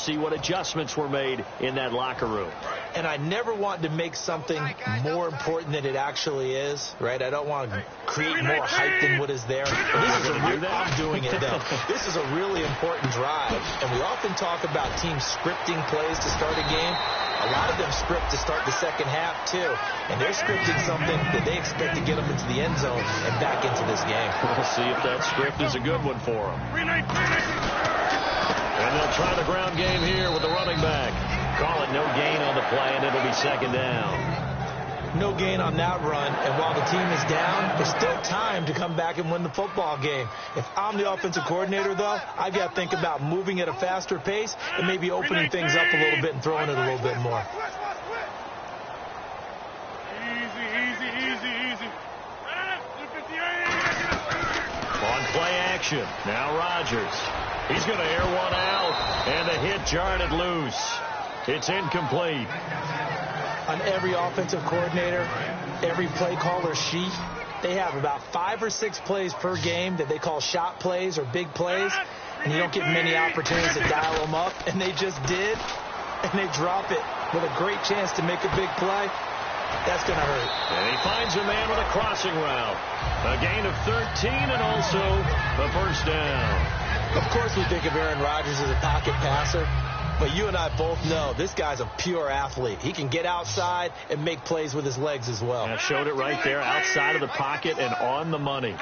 see what adjustments were made in that locker room. And I never want to make something more important than it actually is, right? I don't want to create more hype than what is there. I'm doing it, though. This is a really important drive, and we often talk about teams scripting plays to start a game. A lot of them script to start the second half, too. And they're scripting something that they expect to get them into the end zone and back into this game. We'll see if that script is a good one for them. And they'll try the ground game here with the running back. Call it no gain on the play, and it'll be second down. No gain on that run, and while the team is down, there's still time to come back and win the football game. If I'm the offensive coordinator, though, I've got to think about moving at a faster pace and maybe opening things up a little bit and throwing it a little bit more. Easy. On play action, now Rodgers. He's going to air one out, and the hit jarred it loose. It's incomplete. On every offensive coordinator, every play caller sheet, they have about 5 or 6 plays per game that they call shot plays or big plays, and you don't get many opportunities to dial them up, and they just did, and they drop it with a great chance to make a big play. That's going to hurt. And he finds a man with a crossing route. A gain of 13 and also a first down. Of course we think of Aaron Rodgers as a pocket passer, but you and I both know this guy's a pure athlete. He can get outside and make plays with his legs as well. I showed it right there, outside of the pocket and on the money.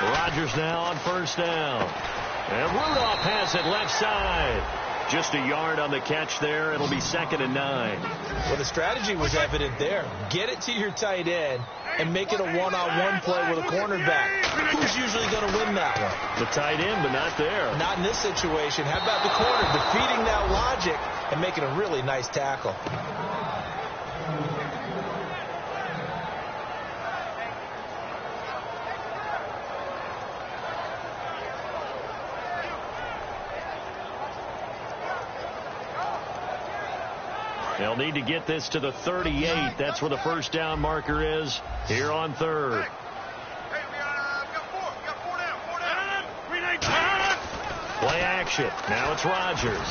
Rodgers now on first down. And Rudolph has it left side. Just a yard on the catch there. It'll be second and 9. Well, the strategy was evident there. Get it to your tight end and make it a one-on-one play with a cornerback. Who's usually going to win that one? The tight end, but not there. Not in this situation. How about the corner defeating that logic and making a really nice tackle? They'll need to get this to the 38. That's where the first down marker is here on third. Play action. Now it's Rodgers.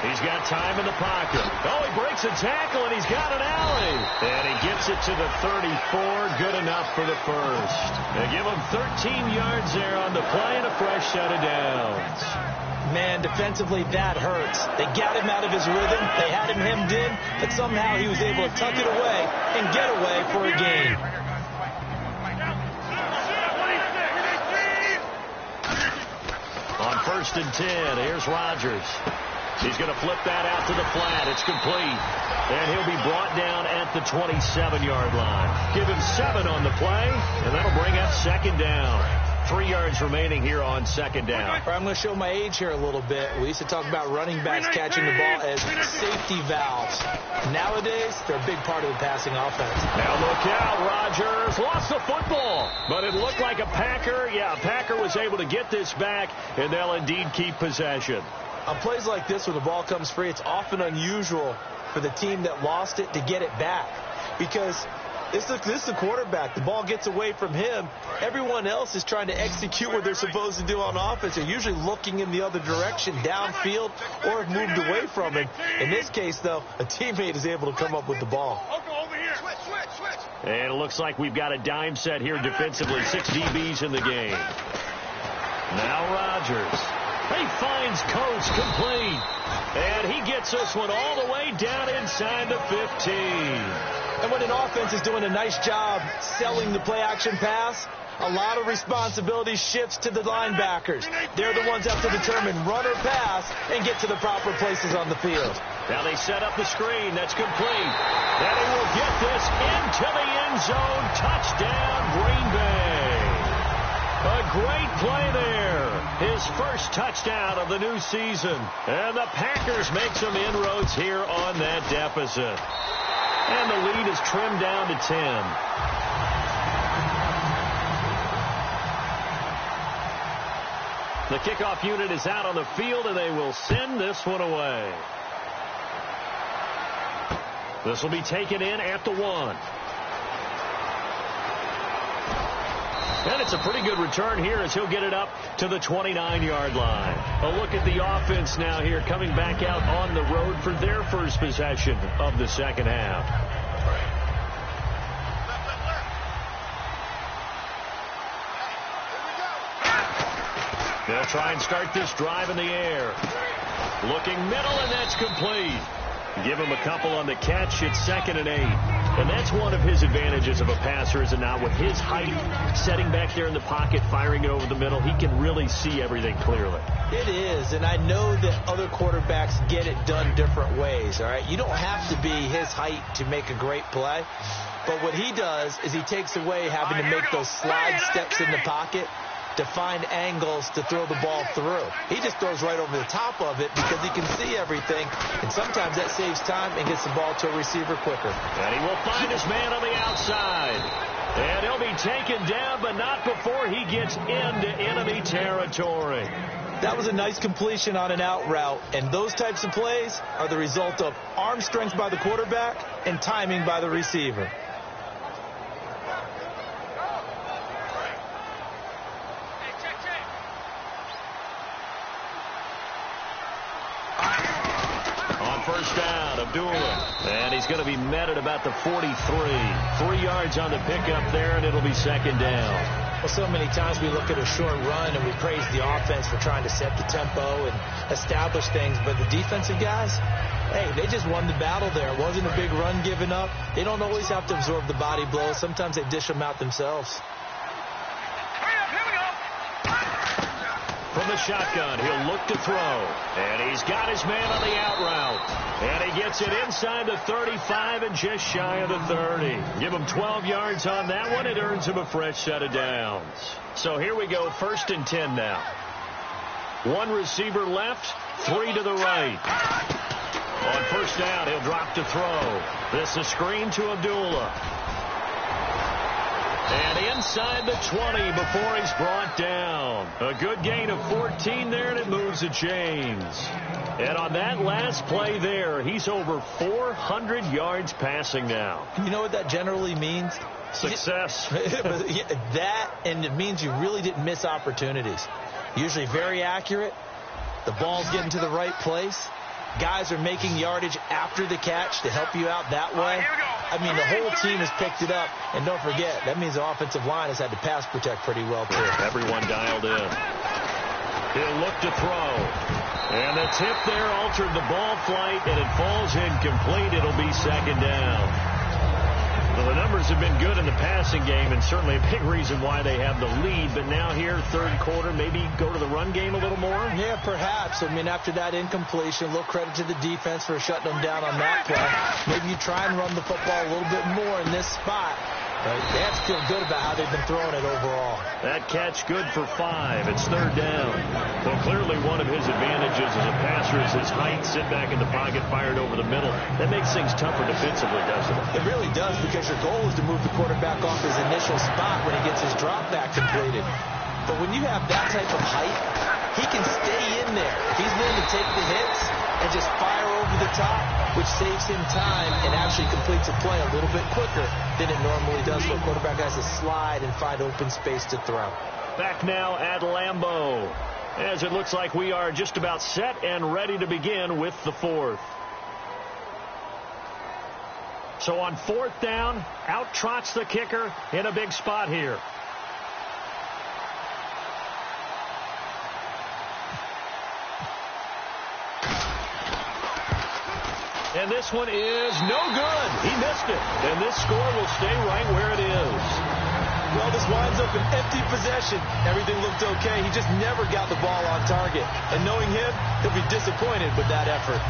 He's got time in the pocket. Oh, he breaks a tackle, and he's got an alley. And he gets it to the 34. Good enough for the first. They give him 13 yards there on the play and a fresh set of downs. Man, defensively, that hurts. They got him out of his rhythm. They had him hemmed in, but somehow he was able to tuck it away and get away for a gain. On first and 10, here's Rodgers. He's going to flip that out to the flat. It's complete. And he'll be brought down at the 27-yard line. Give him 7 on the play, and that'll bring up second down. 3 yards remaining here on second down. I'm going to show my age here a little bit. We used to talk about running backs catching the ball as safety valves. Nowadays, they're a big part of the passing offense. Now look out, Rodgers lost the football, but it looked like a Packer. Yeah, a Packer was able to get this back, and they'll indeed keep possession. On plays like this where the ball comes free, it's often unusual for the team that lost it to get it back because this is the quarterback. The ball gets away from him. Everyone else is trying to execute what they're supposed to do on offense. They're usually looking in the other direction, downfield, or have moved away from him. In this case, though, a teammate is able to come up with the ball. And it looks like we've got a dime set here defensively. 6 DBs in the game. Now Rodgers. He finds Coates complete. And he gets this one all the way down inside the 15. And when an offense is doing a nice job selling the play-action pass, a lot of responsibility shifts to the linebackers. They're the ones that have to determine run or pass and get to the proper places on the field. Now they set up the screen. That's complete. And he will get this into the end zone. Touchdown, Green Bay. A great play there. His first touchdown of the new season. And the Packers make some inroads here on that deficit. And the lead is trimmed down to 10. The kickoff unit is out on the field, and they will send this one away. This will be taken in at the 1. And it's a pretty good return here as he'll get it up to the 29-yard line. A look at the offense now here, coming back out on the road for their first possession of the second half. They'll try and start this drive in the air. Looking middle, and that's complete. Give him a couple on the catch. It's 2nd and 8. And that's one of his advantages of a passer, is it not? With his height, setting back there in the pocket, firing it over the middle, he can really see everything clearly. It is, and I know that other quarterbacks get it done different ways, all right? You don't have to be his height to make a great play. But what he does is he takes away having to make those slide steps in the pocket to find angles to throw the ball through. He just throws right over the top of it because he can see everything, and sometimes that saves time and gets the ball to a receiver quicker. And he will find his man on the outside. And he'll be taken down, but not before he gets into enemy territory. That was a nice completion on an out route, and those types of plays are the result of arm strength by the quarterback and timing by the receiver. First down, Abdullah. And he's going to be met at about the 43. 3 yards on the pickup there, and it'll be 2nd down. Well, so many times we look at a short run and we praise the offense for trying to set the tempo and establish things. But the defensive guys, hey, they just won the battle there. It wasn't a big run given up. They don't always have to absorb the body blows. Sometimes they dish them out themselves. From the shotgun, he'll look to throw. And he's got his man on the out route. And he gets it inside the 35 and just shy of the 30. Give him 12 yards on that one. It earns him a fresh set of downs. So here we go, 1st and 10 now. 1 receiver left, 3 to the right. On 1st down, he'll drop to throw. This is a screen to Abdullah. And inside the 20 before he's brought down. A good gain of 14 there, and it moves the chains. And on that last play there, he's over 400 yards passing now. You know what that generally means? Success. That, and it means you really didn't miss opportunities. Usually very accurate. The ball's getting to the right place. Guys are making yardage after the catch to help you out that way. I mean, the whole team has picked it up. And don't forget, that means the offensive line has had to pass protect pretty well, too. Everyone dialed in. He'll look to throw. And the tip there altered the ball flight, and it falls incomplete. It'll be 2nd down. Well, the numbers have been good in the passing game, and certainly a big reason why they have the lead. But now here, 3rd quarter, maybe go to the run game a little more? Yeah, perhaps. I mean, after that incompletion, a little credit to the defense for shutting them down on that play. Maybe you try and run the football a little bit more in this spot. Right? They have to feel good about how they've been throwing it overall. That catch good for 5. It's 3rd down. Well, clearly one of his advantages as a passer is his height. Sit back in the pocket, fired over the middle. That makes things tougher defensively, doesn't it? It really does, because your goal is to move the quarterback off his initial spot when he gets his drop back completed. But when you have that type of height, he can stay in there. If he's willing to take the hits and just fire over the top, which saves him time and actually completes a play a little bit quicker than it normally does, so a quarterback has to slide and find open space to throw. Back now at Lambeau, as it looks like we are just about set and ready to begin with the 4th. So on 4th down, out trots the kicker in a big spot here. And this one is no good. He missed it. And this score will stay right where it is. Well, this winds up an empty possession. Everything looked okay. He just never got the ball on target. And knowing him, he'll be disappointed with that effort.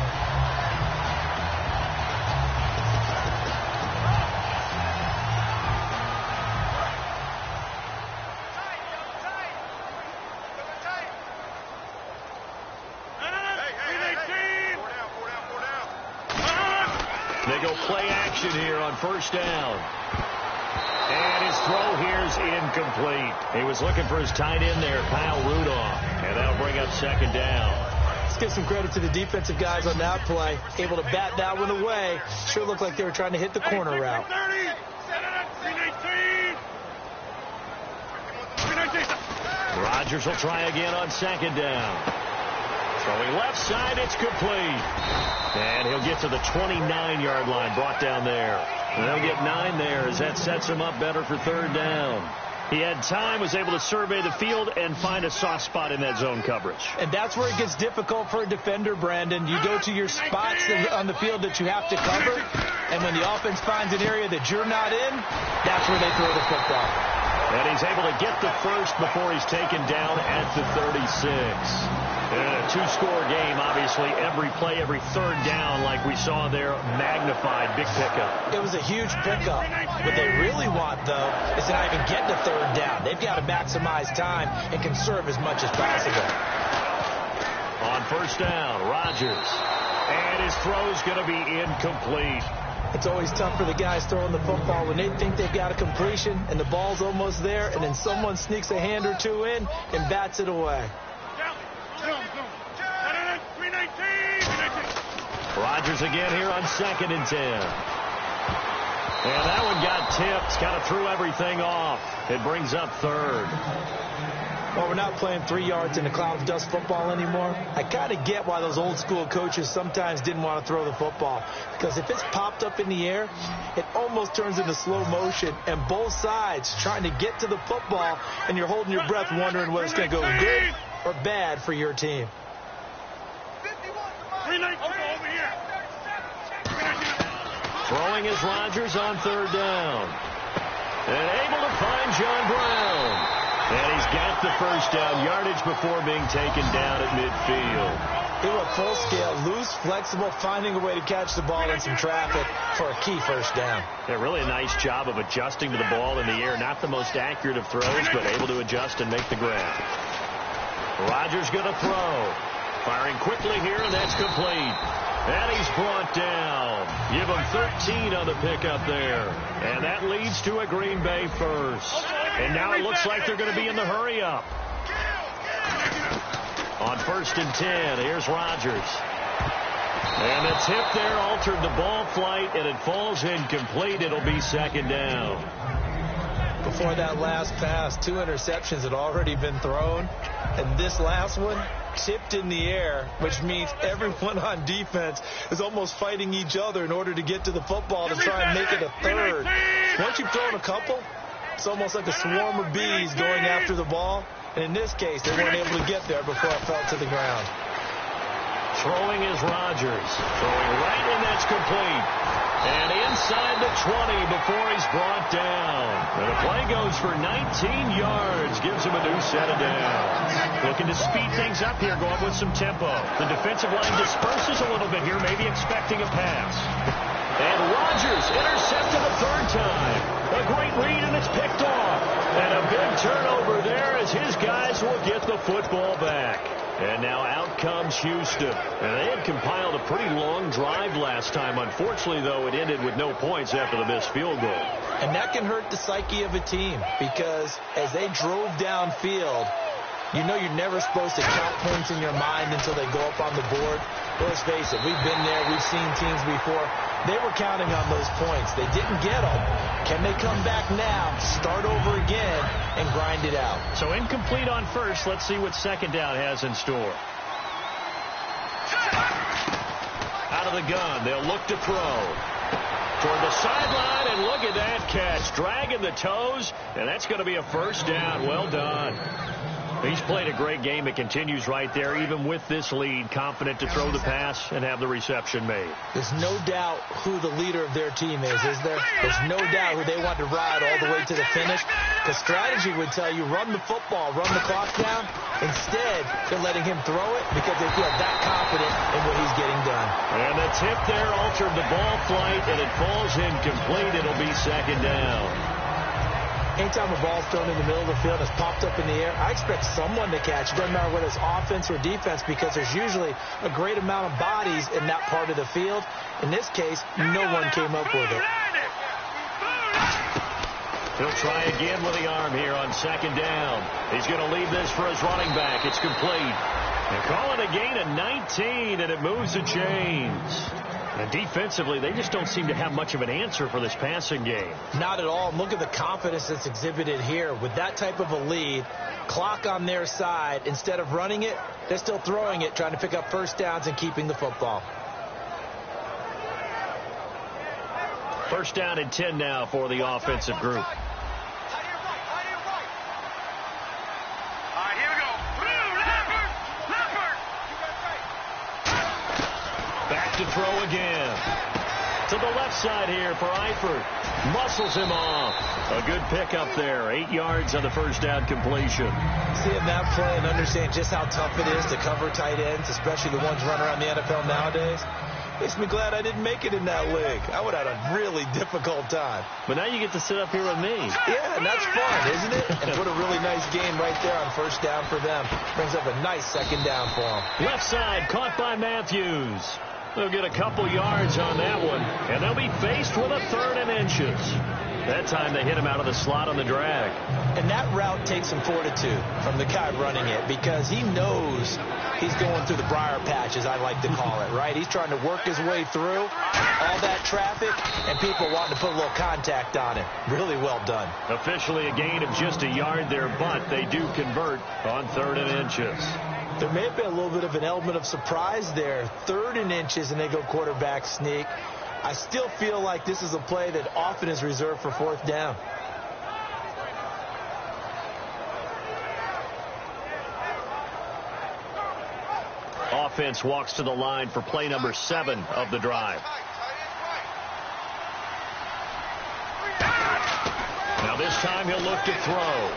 They go play action here on 1st down. And his throw here is incomplete. He was looking for his tight end there, Kyle Rudolph. And that'll bring up 2nd down. Let's give some credit to the defensive guys on that play. Able to bat that one away. Sure looked like they were trying to hit the corner route. Rodgers will try again on second down. Throwing left side, it's complete. And he'll get to the 29-yard line, brought down there. And they'll get 9 there as that sets him up better for third down. He had time, was able to survey the field and find a soft spot in that zone coverage. And that's where it gets difficult for a defender, Brandon. You go to your spots on the field that you have to cover, and when the offense finds an area that you're not in, that's where they throw the football. And he's able to get the first before he's taken down at the 36. And a two-score game, obviously, every play, every third down, like we saw there, magnified, big pickup. It was a huge pickup. What they really want, though, is to not even get to third down. They've got to maximize time and conserve as much as possible. On first down, Rodgers. And his throw's going to be incomplete. It's always tough for the guys throwing the football when they think they've got a completion and the ball's almost there, and then someone sneaks a hand or two in and bats it away. Rodgers again here on 2nd and 10. And that one got tipped, kind of threw everything off. It brings up third. Well, we're not playing 3 yards in a cloud of dust football anymore. I kind of get why those old school coaches sometimes didn't want to throw the football. Because if it's popped up in the air, it almost turns into slow motion. And both sides trying to get to the football, and you're holding your breath wondering whether it's going to go good or bad for your team. Throwing is Rodgers on third down. And able to find John Brown. And he's got the first down yardage before being taken down at midfield. He went full scale, loose, flexible, finding a way to catch the ball in some traffic for a key first down. Yeah, really a nice job of adjusting to the ball in the air. Not the most accurate of throws, but able to adjust and make the grab. Rodgers going to throw. Firing quickly here, and that's complete. And he's brought down. Give him 13 on the pickup there. And that leads to a Green Bay first. And now it looks like they're going to be in the hurry-up. On 1st and 10, here's Rodgers. And the tip there altered the ball flight, and it falls incomplete. It'll be 2nd down. Before that last pass, 2 interceptions had already been thrown. And this last one, tipped in the air, which means everyone on defense is almost fighting each other in order to get to the football to try and make it a third. Once you've thrown a couple, it's almost like a swarm of bees going after the ball. And in this case, they weren't able to get there before it fell to the ground. Throwing is Rodgers. Throwing right, and that's complete. And inside the 20 before he's brought down. And the play goes for 19 yards. Gives him a new set of downs. Looking to speed things up here, going with some tempo. The defensive line disperses a little bit here, maybe expecting a pass. And Rodgers intercepted a third time. A great read, and it's picked off. And a big turnover there as his guys will get the football back. And now out comes Houston. And they had compiled a pretty long drive last time. Unfortunately, though, it ended with no points after the missed field goal. And that can hurt the psyche of a team because as they drove downfield, you know you're never supposed to count points in your mind until they go up on the board. Let's face it, we've been there. We've seen teams before. They were counting on those points. They didn't get them. Can they come back now, start over again, and grind it out? So incomplete on first. Let's see what 2nd down has in store. Out of the gun. They'll look to throw. Toward the sideline, and look at that catch. Dragging the toes, and that's going to be a first down. Well done. He's played a great game. It continues right there, even with this lead, confident to throw the pass and have the reception made. There's no doubt who the leader of their team is there? There's no doubt who they want to ride all the way to the finish. The strategy would tell you, run the football, run the clock down. Instead, they're letting him throw it because they feel that confident in what he's getting done. And the tip there altered the ball flight, and it falls incomplete. It'll be 2nd down. Anytime a ball's thrown in the middle of the field and it's popped up in the air, I expect someone to catch. It doesn't matter whether it's offense or defense because there's usually a great amount of bodies in that part of the field. In this case, no one came up with it. He'll try again with the arm here on 2nd down. He's going to leave this for his running back. It's complete. They call it a gain of 19, and it moves the chains. And defensively, they just don't seem to have much of an answer for this passing game. Not at all. Look at the confidence that's exhibited here. With that type of a lead, clock on their side, instead of running it, they're still throwing it, trying to pick up first downs and keeping the football. First down and 10 now for the offensive group. Back to throw again. To the left side here for Eifert. Muscles him off. A good pickup there. 8 yards on the first down completion. Seeing that play and understand just how tough it is to cover tight ends, especially the ones running around the NFL nowadays, makes me glad I didn't make it in that league. I would have had a really difficult time. But now you get to sit up here with me. Yeah, and that's fun, isn't it? And put a really nice game right there on first down for them. Brings up a nice second down for them. Left side caught by Matthews. They'll get a couple yards on that one, and they'll be faced with a 3rd and inches. That time they hit him out of the slot on the drag. And that route takes some fortitude from the guy running it, because he knows he's going through the briar patch, as I like to call it, right? He's trying to work his way through all that traffic and people wanting to put a little contact on him. Really well done. Officially a gain of just a yard there, but they do convert on 3rd and inches. There may have been a little bit of an element of surprise there. 3rd and inches, and they go quarterback sneak. I still feel like this is a play that often is reserved for 4th down. Offense walks to the line for play number 7 of the drive. Now this time he'll look to throw.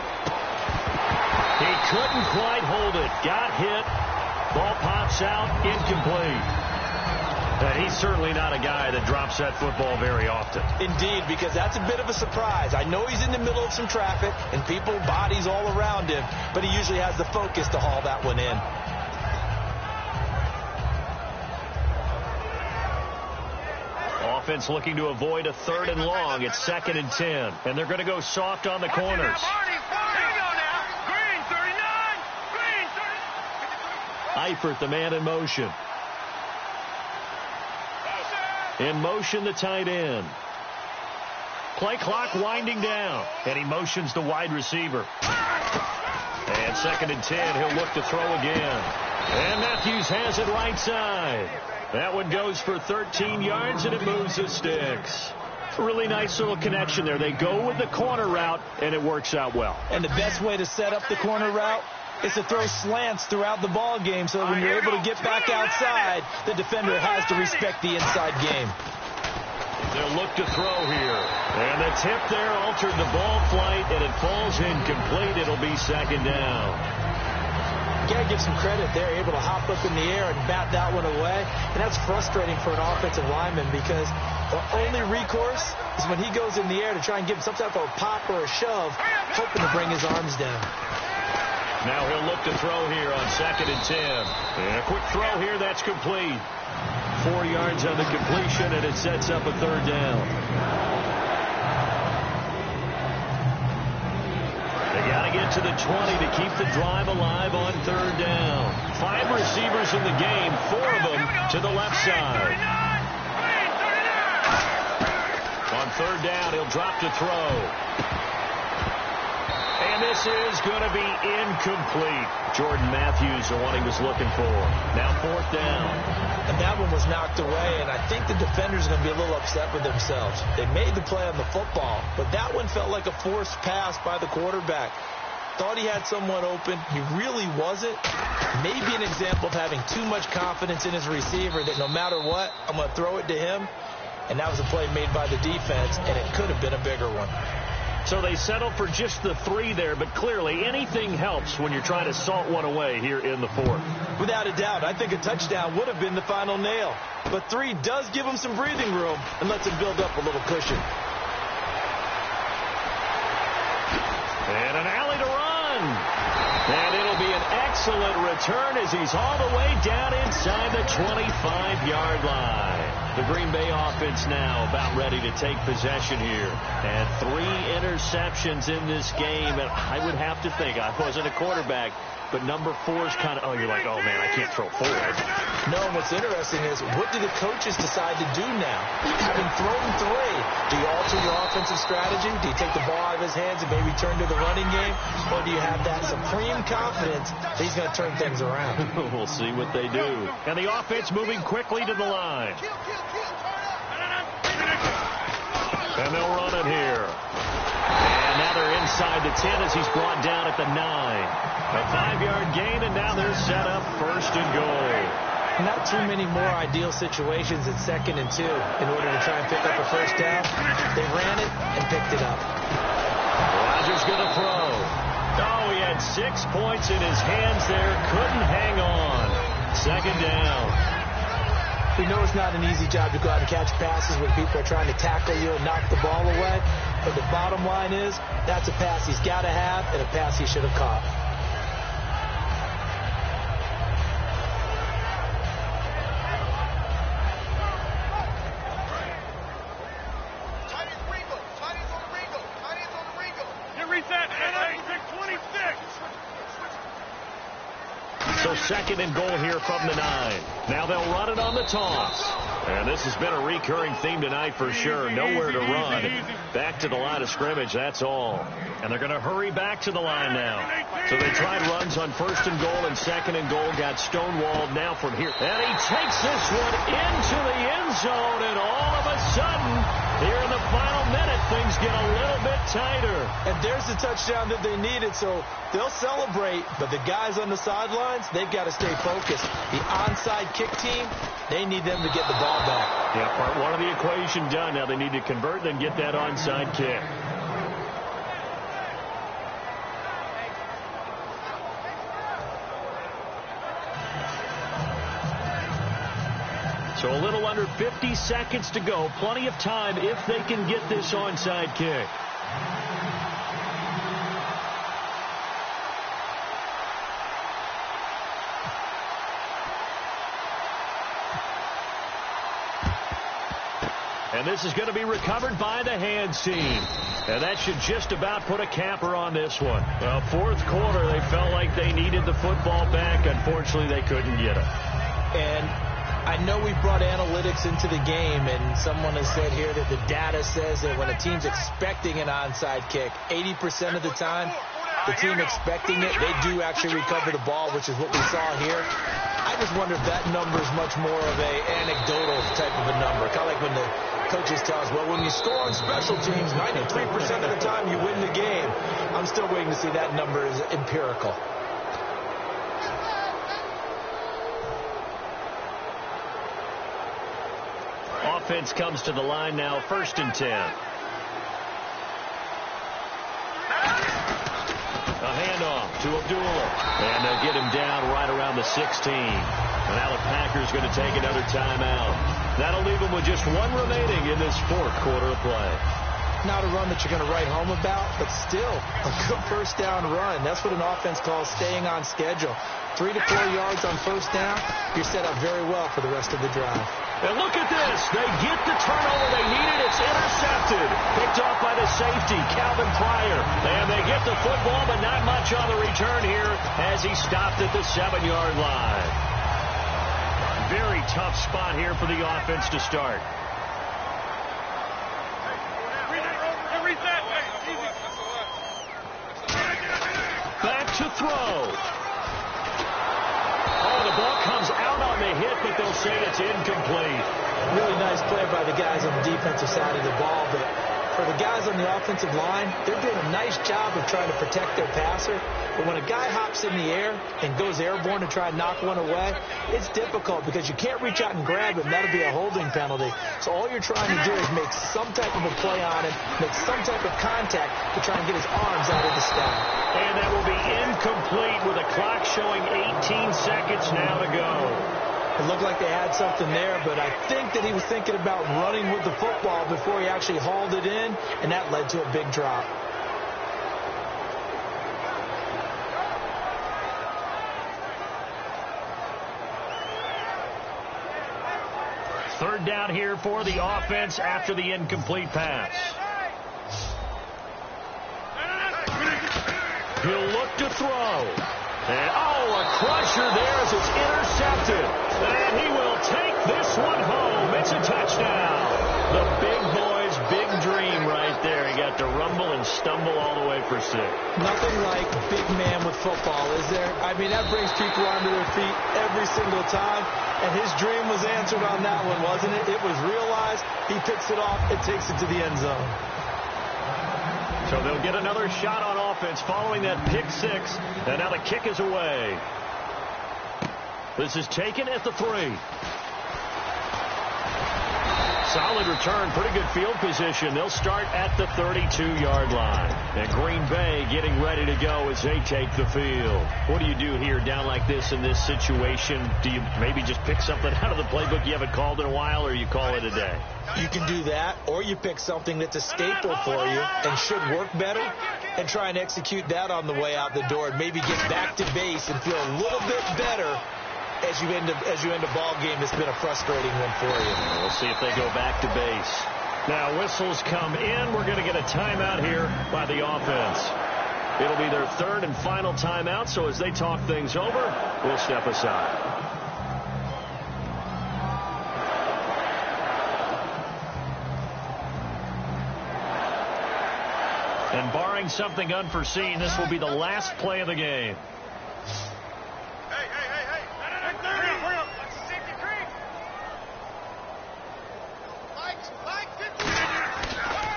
He couldn't quite hold it. Got hit. Ball pops out. Incomplete. And he's certainly not a guy that drops that football very often. Indeed, because that's a bit of a surprise. I know he's in the middle of some traffic and people, bodies all around him, but he usually has the focus to haul that one in. Offense looking to avoid a 3rd and long. It's 2nd and 10. And they're going to go soft on the corners. Eifert, the man in motion. In motion, the tight end. Play clock winding down. And he motions the wide receiver. And 2nd and 10. He'll look to throw again. And Matthews has it right side. That one goes for 13 yards, and it moves the sticks. Really nice little connection there. They go with the corner route, and it works out well. And the best way to set up the corner route is to throw slants throughout the ball game, so that when you're able to get back outside, the defender has to respect the inside game. They'll look to throw here. And the tip there altered the ball flight, and it falls incomplete. It'll be 2nd down. You got to give some credit there, able to hop up in the air and bat that one away. And that's frustrating for an offensive lineman, because the only recourse is when he goes in the air to try and give some type of a pop or a shove, hoping to bring his arms down. Now he'll look to throw here on 2nd and 10. And a quick throw here, that's complete. 4 yards on the completion, and it sets up a 3rd down. They got to get to the 20 to keep the drive alive on 3rd down. 5 receivers in the game, 4 of them to the left side. On 3rd down, he'll drop to throw. And this is going to be incomplete. Jordan Matthews, the one he was looking for. Now 4th down. And that one was knocked away, and I think the defenders are going to be a little upset with themselves. They made the play on the football, but that one felt like a forced pass by the quarterback. Thought he had someone open. He really wasn't. Maybe an example of having too much confidence in his receiver that no matter what, I'm going to throw it to him. And that was a play made by the defense, and it could have been a bigger one. So they settled for just the 3 there, but clearly anything helps when you're trying to salt one away here in the 4th. Without a doubt, I think a touchdown would have been the final nail. But 3 does give him some breathing room and lets him build up a little cushion. And an alley to run. And it'll be an excellent return as he's all the way down inside the 25-yard line. The Green Bay offense now about ready to take possession here. And 3 interceptions in this game. And I would have to think, I wasn't a quarterback, but number 4 is kind of, you're like, oh, man, I can't throw forward. No, what's interesting is, what do the coaches decide to do now? Having thrown 3, do you alter your offensive strategy? Do you take the ball out of his hands and maybe turn to the running game? Or do you have that supreme confidence that he's going to turn things around? We'll see what they do. And the offense moving quickly to the line. And they'll run it here. And now they're inside the 10 as he's brought down at the 9. A 5-yard gain, and now they're set up 1st and goal. Not too many more ideal situations at 2nd and 2 in order to try and pick up a first down. They ran it and picked it up. Rodgers going to throw. Oh, he had 6 points in his hands there. Couldn't hang on. 2nd down. We know it's not an easy job to go out and catch passes when people are trying to tackle you and knock the ball away. But the bottom line is, that's a pass he's got to have and a pass he should have caught. So 2nd and goal here from the 9. Now they'll run it on the toss. And this has been a recurring theme tonight for sure. Nowhere to run. Back to the line of scrimmage, that's all. And they're going to hurry back to the line now. So they tried runs on 1st and goal and 2nd and goal. Got stonewalled now from here. And he takes this one into the end zone. And all of a sudden, here in the final minute, things get a little bit tighter. And there's the touchdown that they needed. So they'll celebrate. But the guys on the sidelines, they've got to stay focused. The onside kick team, they need them to get the ball back. Yeah, part 1 of the equation done. Now they need to convert and get that onside kick. So a little under 50 seconds to go. Plenty of time if they can get this onside kick. And this is going to be recovered by the hands team. And that should just about put a capper on this one. Well, 4th quarter, they felt like they needed the football back. Unfortunately, they couldn't get it. And I know we brought analytics into the game, and someone has said here that the data says that when a team's expecting an onside kick, 80% of the time, the team expecting it, they do actually recover the ball, which is what we saw here. I just wonder if that number is much more of a anecdotal type of a number. Kind of like when the coaches tell us, well, when you score on special teams, 93% of the time you win the game. I'm still waiting to see that number is empirical. Offense comes to the line now, 1st and 10. A handoff to Abdullah. And they'll get him down right around the 16. And now the Packers going to take another timeout. That'll leave them with just 1 remaining in this 4th quarter of play. Not a run that you're going to write home about, but still a good first down run. That's what an offense calls staying on schedule. 3 to 4 yards on first down, you're set up very well for the rest of the drive. And look at this. They get the turnover they needed. It's intercepted. Picked off by the safety, Calvin Pryor. And they get the football, but not much on the return here as he stopped at the 7-yard line. Very tough spot here for the offense to start. Back to throw. Oh, the ball comes out on the hit, but they'll say it's incomplete. Really nice play by the guys on the defensive side of the ball, but for the guys on the offensive line, they're doing a nice job of trying to protect their passer. But when a guy hops in the air and goes airborne to try and knock one away, it's difficult because you can't reach out and grab him. That'll be a holding penalty. So all you're trying to do is make some type of a play on him, make some type of contact to try and get his arms out of the stack. And that will be incomplete with a clock showing 18 seconds now to go. It looked like they had something there, but I think that he was thinking about running with the football before he actually hauled it in, and that led to a big drop. Third down here for the offense after the incomplete pass. He'll look to throw. And, oh, a crusher there as it's intercepted. And he will take this one home. It's a touchdown. The big boy's big dream right there. He got to rumble and stumble all the way for 6. Nothing like big man with football, is there? I mean, that brings people onto their feet every single time. And his dream was answered on that one, wasn't it? It was realized. He picks it off. It takes it to the end zone. So they'll get another shot on offense following that pick 6. And now the kick is away. This is taken at the 3. Solid return, pretty good field position. They'll start at the 32-yard line. And Green Bay getting ready to go as they take the field. What do you do here down like this in this situation? Do you maybe just pick something out of the playbook you haven't called in a while, or you call it a day? You can do that, or you pick something that's a staple for you and should work better and try and execute that on the way out the door and maybe get back to base and feel a little bit better as you end a ball game that's been a frustrating one for you. We'll see if they go back to base. Now whistles come in. We're going to get a timeout here by the offense. It'll be their 3rd and final timeout, so as they talk things over, we'll step aside. And barring something unforeseen, this will be the last play of the game.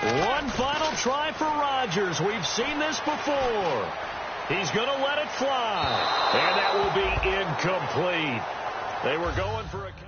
One final try for Rodgers. We've seen this before. He's going to let it fly. And that will be incomplete. They were going for a...